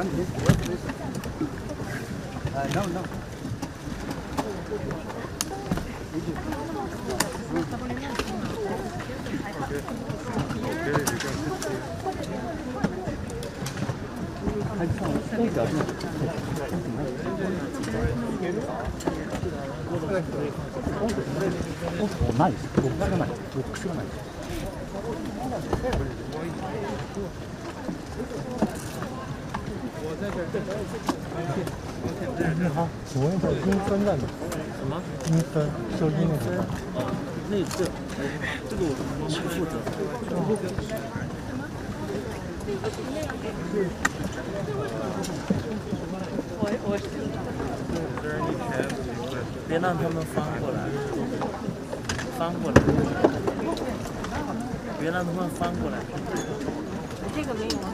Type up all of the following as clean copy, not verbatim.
No, no. 나이스. 목표가 나이스. 목표가 나이스. 你好，请问一下阴分在哪？什么？阴分，收音那个。那这个我不负责。别让他们翻过来，翻过来，别让他们翻过来。这个没有啊。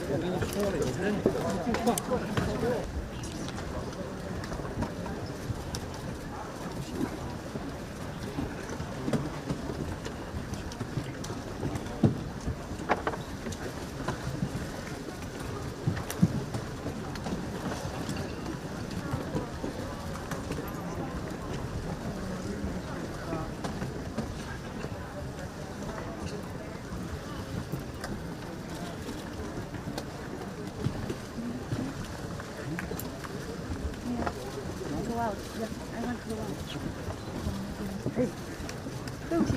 我跟你说了，有人就放。对不起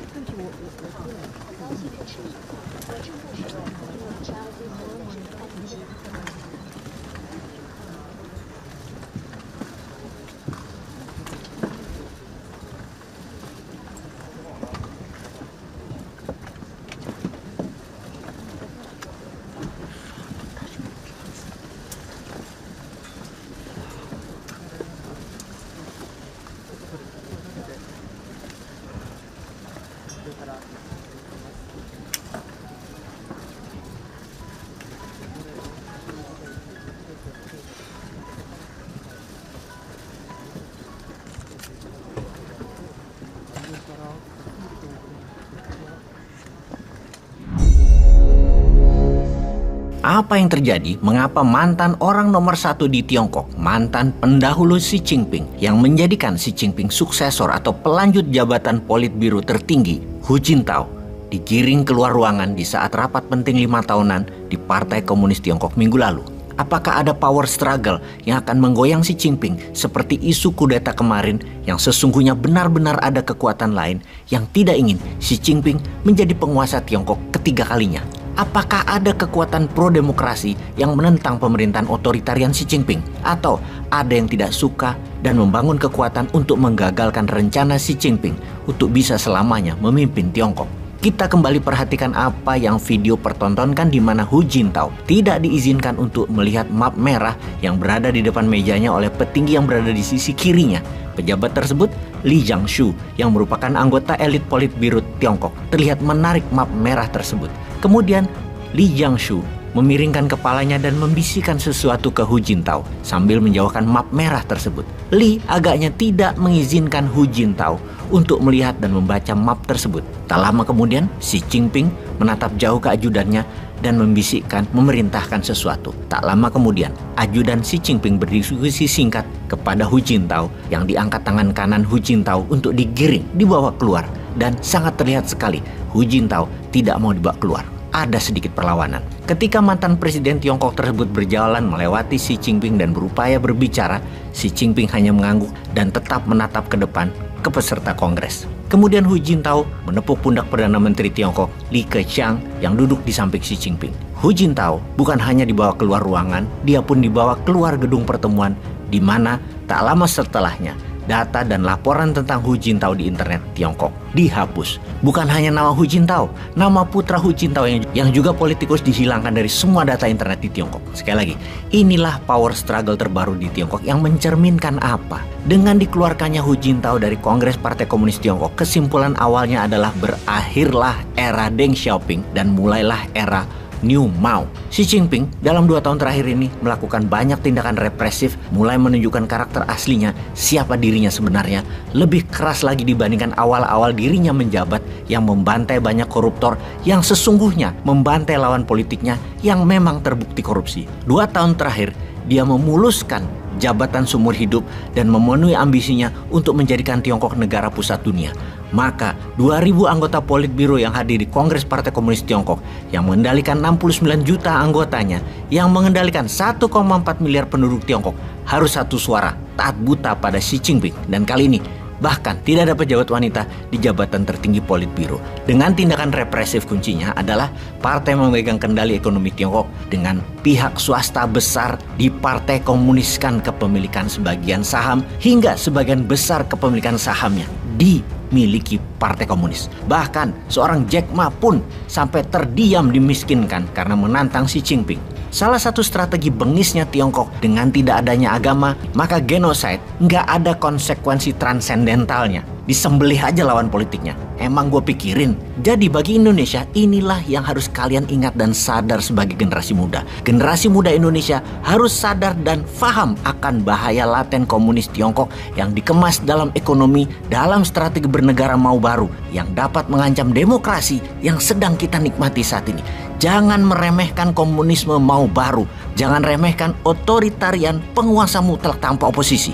，Apa yang terjadi? Mengapa mantan orang nomor satu di Tiongkok, mantan pendahulu Xi Jinping yang menjadikan Xi Jinping suksesor atau pelanjut jabatan politbiro tertinggi, Hu Jintao, digiring keluar ruangan di saat rapat penting 5 tahunan di Partai Komunis Tiongkok minggu lalu? Apakah ada power struggle yang akan menggoyang Xi Jinping seperti isu kudeta kemarin yang sesungguhnya benar-benar ada kekuatan lain yang tidak ingin Xi Jinping menjadi penguasa Tiongkok ketiga kalinya? Apakah ada kekuatan pro-demokrasi yang menentang pemerintahan otoritarian Xi Jinping? Atau ada yang tidak suka dan membangun kekuatan untuk menggagalkan rencana Xi Jinping untuk bisa selamanya memimpin Tiongkok? Kita kembali perhatikan apa yang video pertontonkan di mana Hu Jintao tidak diizinkan untuk melihat map merah yang berada di depan mejanya oleh petinggi yang berada di sisi kirinya. Pejabat tersebut, Li Jiangshu, yang merupakan anggota elit politbiro Tiongkok, terlihat menarik map merah tersebut. Kemudian Li Jiangshu memiringkan kepalanya dan membisikkan sesuatu ke Hu Jintao sambil menjauhkan map merah tersebut. Li agaknya tidak mengizinkan Hu Jintao untuk melihat dan membaca map tersebut. Tak lama kemudian, Xi Jinping menatap jauh ke ajudannya dan membisikkan memerintahkan sesuatu. Tak lama kemudian, ajudan Xi Jinping berdiskusi singkat kepada Hu Jintao yang diangkat tangan kanan Hu Jintao untuk digiring, dibawa keluar. Dan sangat terlihat sekali Hu Jintao tidak mau dibawa keluar. Ada sedikit perlawanan. Ketika mantan presiden Tiongkok tersebut berjalan melewati Xi Jinping dan berupaya berbicara, Xi Jinping hanya mengangguk dan tetap menatap ke depan ke peserta kongres. Kemudian Hu Jintao menepuk pundak Perdana Menteri Tiongkok Li Keqiang yang duduk di samping Xi Jinping. Hu Jintao bukan hanya dibawa keluar ruangan, dia pun dibawa keluar gedung pertemuan di mana tak lama setelahnya data dan laporan tentang Hu Jintao di internet Tiongkok dihapus. Bukan hanya nama Hu Jintao, nama putra Hu Jintao yang juga politikus dihilangkan dari semua data internet di Tiongkok. Sekali lagi, inilah power struggle terbaru di Tiongkok yang mencerminkan apa? Dengan dikeluarkannya Hu Jintao dari Kongres Partai Komunis Tiongkok, kesimpulan awalnya adalah berakhirlah era Deng Xiaoping dan mulailah era New Mao. Xi Jinping dalam 2 tahun terakhir ini melakukan banyak tindakan represif, mulai menunjukkan karakter aslinya, siapa dirinya sebenarnya, lebih keras lagi dibandingkan awal-awal dirinya menjabat yang membantai banyak koruptor yang sesungguhnya membantai lawan politiknya yang memang terbukti korupsi. 2 tahun terakhir, dia memuluskan jabatan seumur hidup dan memenuhi ambisinya untuk menjadikan Tiongkok negara pusat dunia. Maka 2.000 anggota Politbiro yang hadir di Kongres Partai Komunis Tiongkok yang mengendalikan 69 juta anggotanya, yang mengendalikan 1,4 miliar penduduk Tiongkok, harus satu suara taat buta pada Xi Jinping. Dan kali ini bahkan tidak ada pejabat wanita di jabatan tertinggi Politbiro. Dengan tindakan represif kuncinya adalah partai memegang kendali ekonomi Tiongkok dengan pihak swasta besar dipartai-komuniskan kepemilikan sebagian saham hingga sebagian besar kepemilikan sahamnya dimiliki Partai Komunis. Bahkan seorang Jack Ma pun sampai terdiam dimiskinkan karena menantang Xi Jinping. Salah satu strategi bengisnya Tiongkok dengan tidak adanya agama, maka genocide nggak ada konsekuensi transendentalnya. Disembelih aja lawan politiknya. Emang gue pikirin. Jadi bagi Indonesia, inilah yang harus kalian ingat dan sadar sebagai generasi muda. Generasi muda Indonesia harus sadar dan paham akan bahaya laten komunis Tiongkok yang dikemas dalam ekonomi, dalam strategi bernegara mau baru yang dapat mengancam demokrasi yang sedang kita nikmati saat ini. Jangan meremehkan komunisme mau baru. Jangan remehkan otoritarian penguasa mutlak tanpa oposisi.